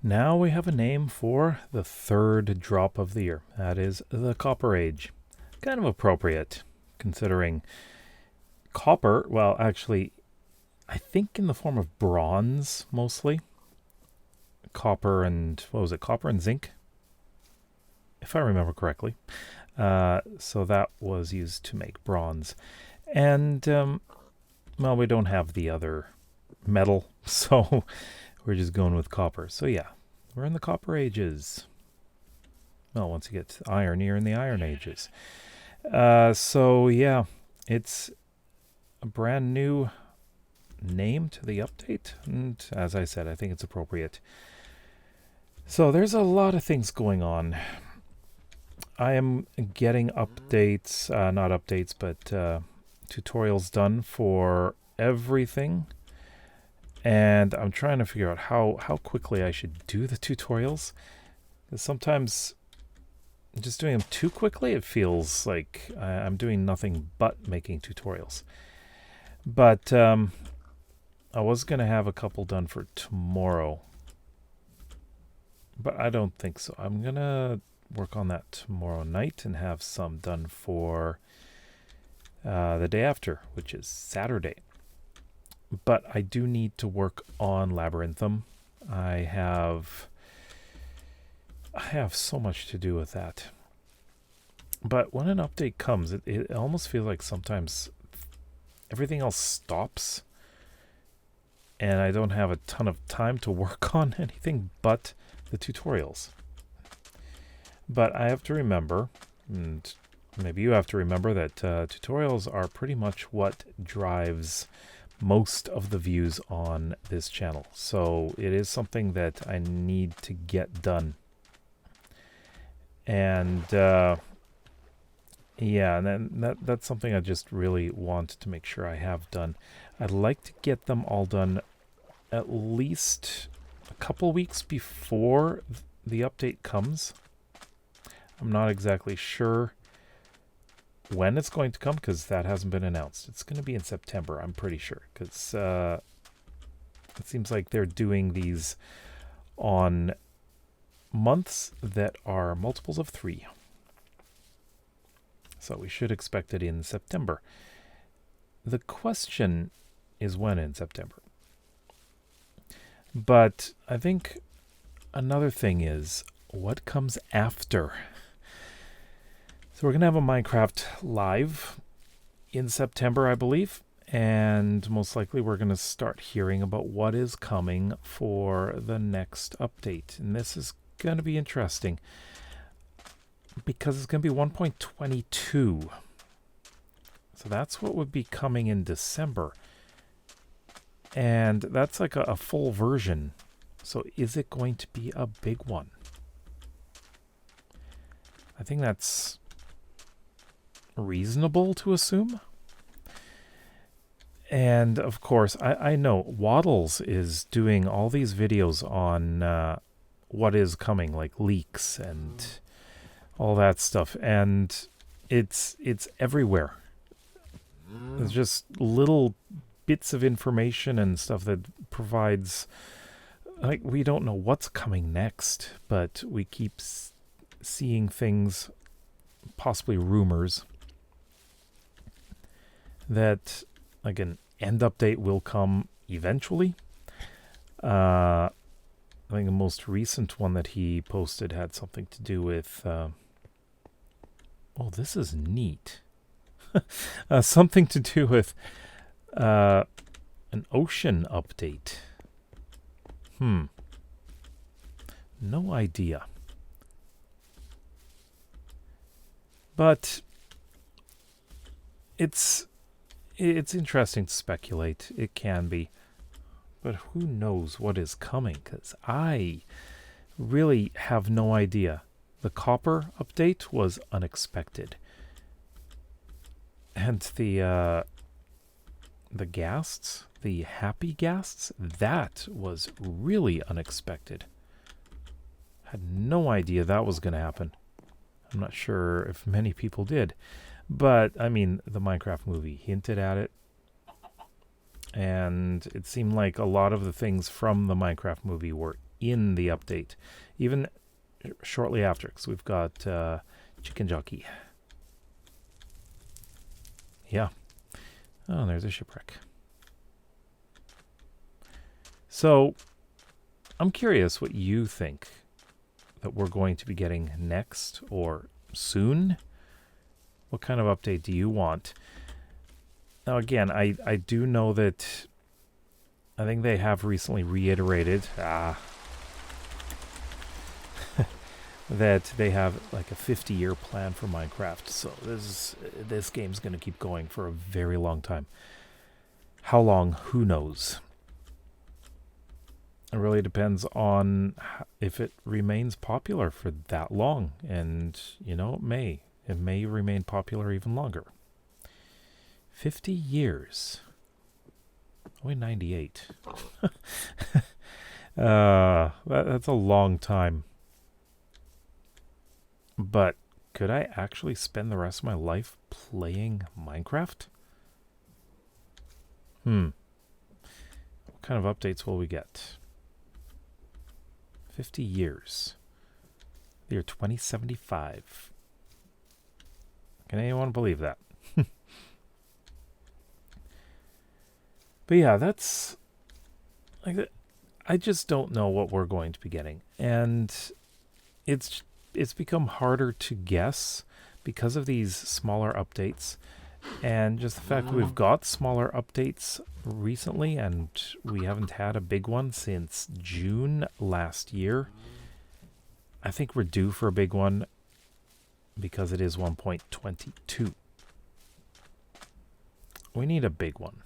Now we have a name for the third drop of the year. That is the Copper Age. Kind of appropriate, considering copper, well, actually, I think in the form of bronze mostly. Copper and, what was it, copper and zinc? If I remember correctly. So that was used to make bronze. And, well, we don't have the other metal, so we're just going with copper. So yeah, we're in the Copper Ages. Well, once you get to iron, you're in the Iron Ages. So yeah, it's a brand new name to the update, and as I said, I think it's appropriate. So there's a lot of things going on. I am getting updates, not updates, but tutorials done for everything. And I'm trying to figure out how quickly I should do the tutorials. Because sometimes just doing them too quickly, it feels like I'm doing nothing but making tutorials. But I was going to have a couple done for tomorrow. But I don't think so. I'm going to work on that tomorrow night and have some done for the day after, which is Saturday. But I do need to work on Labyrinthum. I have so much to do with that. But when an update comes, it almost feels like sometimes everything else stops. And I don't have a ton of time to work on anything but the tutorials. But I have to remember, and maybe you have to remember, that tutorials are pretty much what drives most of the views on this channel. So it is something that I need to get done. And yeah, and then that's something I just really want to make sure I have done. I'd like to get them all done at least a couple weeks before the update comes. I'm not exactly sure when it's going to come, because that hasn't been announced. It's going to be in September, I'm pretty sure, because it seems like they're doing these on months that are multiples of 3. So we should expect it in September. The question is when in September. But I think another thing is what comes after. So we're going to have a Minecraft live in September, I believe, and most likely we're going to start hearing about what is coming for the next update. And this is going to be interesting because it's going to be 1.22. So that's what would be coming in December. And that's like a full version. So is it going to be a big one? I think that's reasonable to assume. And of course, I know Waddles is doing all these videos on what is coming, like leaks and all that stuff, and it's everywhere. It's just little bits of information and stuff that provides, like, we don't know what's coming next, but we keep seeing things, possibly rumors, that like an end update will come eventually. I think the most recent one that he posted had something to do with oh, this is neat. Something to do with an ocean update. No idea. But it's interesting to speculate. It can be. But who knows what is coming? Because I really have no idea. The copper update was unexpected. And the ghasts, the happy ghasts, that was really unexpected. Had no idea that was going to happen. I'm not sure if many people did. But, I mean, the Minecraft movie hinted at it. And it seemed like a lot of the things from the Minecraft movie were in the update, even shortly after, because we've got Chicken Jockey. Yeah. Oh, there's a shipwreck. So, I'm curious what you think that we're going to be getting next or soon. What kind of update do you want? Now, again, I do know that I think they have recently reiterated that they have like a 50-year plan for Minecraft. So this game's going to keep going for a very long time. How long? Who knows? It really depends on if it remains popular for that long. And, you know, it may remain popular even longer. 50 years. Only 98. That's a long time. But could I actually spend the rest of my life playing Minecraft? What kind of updates will we get? 50 years. The year 2075. Can anyone believe that? But yeah, that's like, I just don't know what we're going to be getting, and it's become harder to guess because of these smaller updates, and just the fact that we've got smaller updates recently, and we haven't had a big one since June last year. I think we're due for a big one because it is 1.22. We need a big one.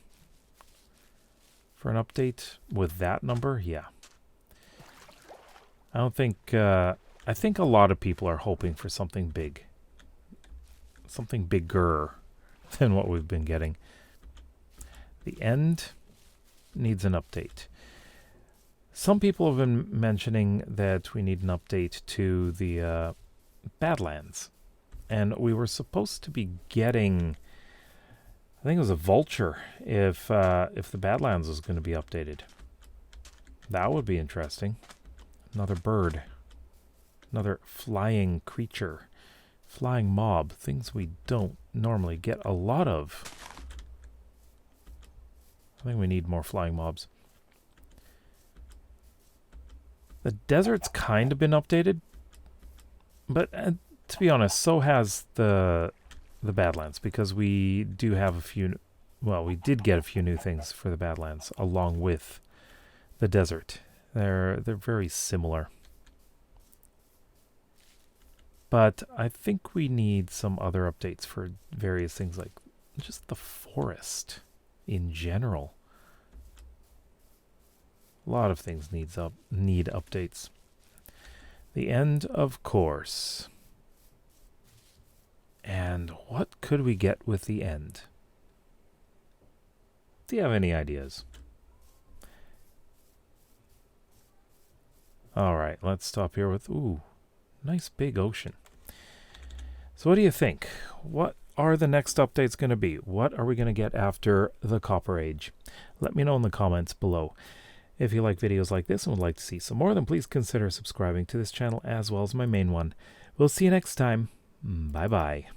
For an update with that number, yeah. I don't think, I think a lot of people are hoping for something big. Something bigger than what we've been getting. The end needs an update. Some people have been mentioning that we need an update to the Badlands. And we were supposed to be getting, I think it was a vulture, if the Badlands was going to be updated. That would be interesting. Another bird. Another flying creature. Flying mob. Things we don't normally get a lot of. I think we need more flying mobs. The desert's kind of been updated. But to be honest, so has the Badlands, because we do have a few, well, we did get a few new things for the Badlands along with the desert. They're very similar. But I think we need some other updates for various things, like just the forest in general. A lot of things need updates. The end, of course. And what could we get with the end? Do you have any ideas? Alright, let's stop here with, ooh, nice big ocean. So what do you think? What are the next updates going to be? What are we going to get after the Copper Age? Let me know in the comments below. If you like videos like this and would like to see some more, then please consider subscribing to this channel as well as my main one. We'll see you next time. Bye-bye.